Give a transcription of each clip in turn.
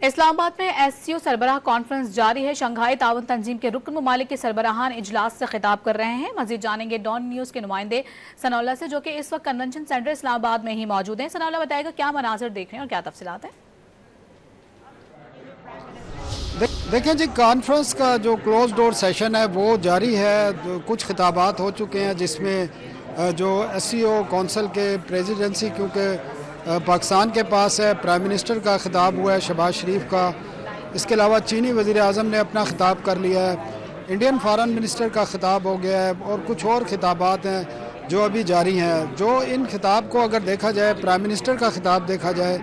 इस्लामाबाद में SCO सरबराह conference जारी है। शंघाई ताउन तंजीम के रुकन ममालिक के सरबराहान इजलास से खिताब कर रहे हैं। मजीद जानेंगे डॉन न्यूज़ के नुमाइंदे सनाउल्लाह से, जो कि इस वक्त कन्वेंशन सेंटर इस्लामाबाद में ही मौजूद हैं। सनाउल्लाह बताएगा क्या मनाजिर देख रहे हैं और क्या तफसीलात हैं। देखें जी, कॉन्फ्रेंस का जो क्लोज डोर सेशन है वो जारी है। कुछ खिताबात हो चुके हैं जिसमें जो एससीओ कौंसिल के प्रेसिडेंसी, क्योंकि पाकिस्तान के पास है, प्राइम मिनिस्टर का खिताब हुआ है शहबाज शरीफ का। इसके अलावा चीनी वज़ीर आज़म ने अपना खिताब कर लिया है, इंडियन फॉरेन मिनिस्टर का खिताब हो गया है और कुछ और खिताबात हैं जो अभी जारी हैं। जो इन खिताब को अगर देखा जाए, प्राइम मिनिस्टर का खिताब देखा जाए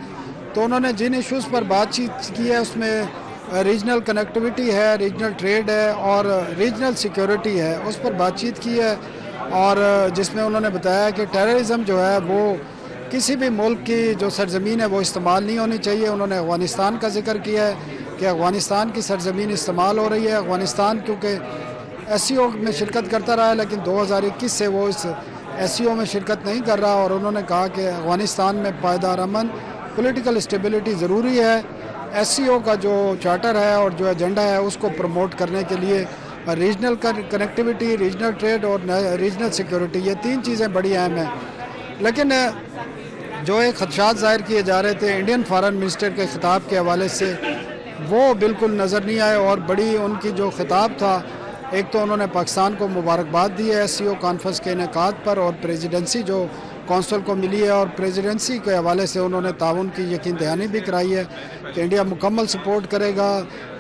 तो उन्होंने जिन इश्यूज़ पर बातचीत की है उसमें रीजनल कनेक्टिविटी है, रीजनल ट्रेड है और रीजनल सिक्योरिटी है, उस पर बातचीत की है। और जिसमें उन्होंने बताया कि टेररिज्म जो है वो किसी भी मुल्क की जो सरजमीन है वो इस्तेमाल नहीं होनी चाहिए। उन्होंने अफ़गानिस्तान का जिक्र किया है कि अफ़गानिस्तान की सरजमीन इस्तेमाल हो रही है। अफ़गानिस्तान क्योंकि एससीओ में शिरकत करता रहा है, लेकिन 2021 से वो इस एससीओ में शिरकत नहीं कर रहा। और उन्होंने कहा कि अफ़गानिस्तान में पायदार अमन, पॉलिटिकल स्टेबिलिटी ज़रूरी है। एससीओ का जो चार्टर है और जो एजेंडा है उसको प्रमोट करने के लिए रीजनल कनेक्टिविटी, रीजनल ट्रेड और रीजनल सिक्योरिटी, ये तीन चीज़ें बड़ी अहम हैं। लेकिन जो एक खदशात ज़ाहिर किए जा रहे थे इंडियन फॉरेन मिनिस्टर के ख़िताब के हवाले से, वो बिल्कुल नज़र नहीं आए। और बड़ी उनकी जो ख़िताब था, एक तो उन्होंने पाकिस्तान को मुबारकबाद दी है एससीओ कॉन्फ्रेंस के इनेकाद पर और प्रेसिडेंसी जो कौंसिल को मिली है, और प्रेसिडेंसी के हवाले से उन्होंने ताउन की यकीन दहानी भी कराई है कि इंडिया मुकम्मल सपोर्ट करेगा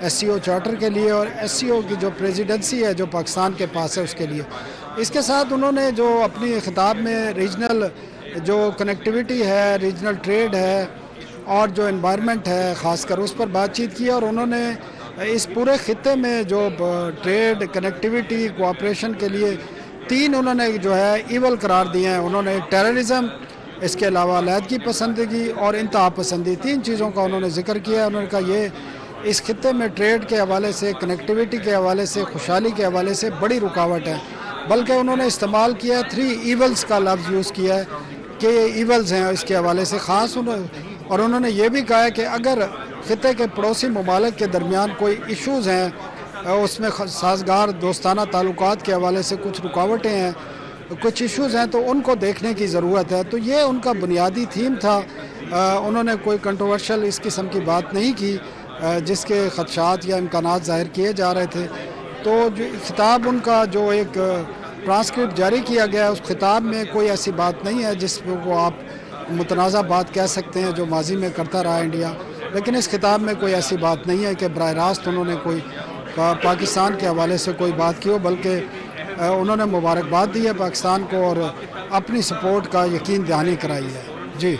एससीओ चार्टर के लिए और एससीओ की जो प्रेसिडेंसी है जो पाकिस्तान के पास है उसके लिए। इसके साथ उन्होंने जो अपनी खिताब में रीजनल जो कनेक्टिविटी है, रीजनल ट्रेड है और जो एनवायरनमेंट है ख़ासकर, उस पर बातचीत की। और उन्होंने इस पूरे ख़ित्ते में जो ट्रेड, कनेक्टिविटी, कोऑपरेशन के लिए तीन उन्होंने जो है ईवल करार दिए हैं। उन्होंने टेररिज्म, इसके अलावा अलहदगी पसंदगी और इंतहा पसंदी, तीन चीज़ों का उन्होंने जिक्र किया है। उन्होंने कहा ये इस खित्ते में ट्रेड के हवाले से, कनेक्टिविटी के हवाले से, खुशहाली के हवाले से बड़ी रुकावट है। बल्कि उन्होंने इस्तेमाल किया 3 ईवल्स का लफ्ज़ यूज़ किया है कि ये ईवल्स हैं इसके हवाले से ख़ास। और उन्होंने ये भी कहा है कि अगर खित्ते के पड़ोसी ममालिक के दरमियान कोई इशूज़ हैं, उसमें साजगार दोस्ताना ताल्लुकात के हवाले से कुछ रुकावटें हैं, कुछ इश्यूज़ हैं, तो उनको देखने की ज़रूरत है। तो ये उनका बुनियादी थीम था। उन्होंने कोई कंट्रोवर्शियल इस किस्म की बात नहीं की जिसके खदशात या इम्कानात ज़ाहिर किए जा रहे थे। तो जो खिताब उनका जो एक ट्रांसक्रिप्ट जारी किया गया, उस खिताब में कोई ऐसी बात नहीं है जिसको आप मुतनाज़ा बात कह सकते हैं जो माजी में करता रहा इंडिया। लेकिन इस खिताब में कोई ऐसी बात नहीं है कि बराह रास्त उन्होंने कोई पाकिस्तान के हवाले से कोई बात की हो, बल्कि उन्होंने मुबारकबाद दी है पाकिस्तान को और अपनी सपोर्ट का यकीन दहानी कराई है। जी।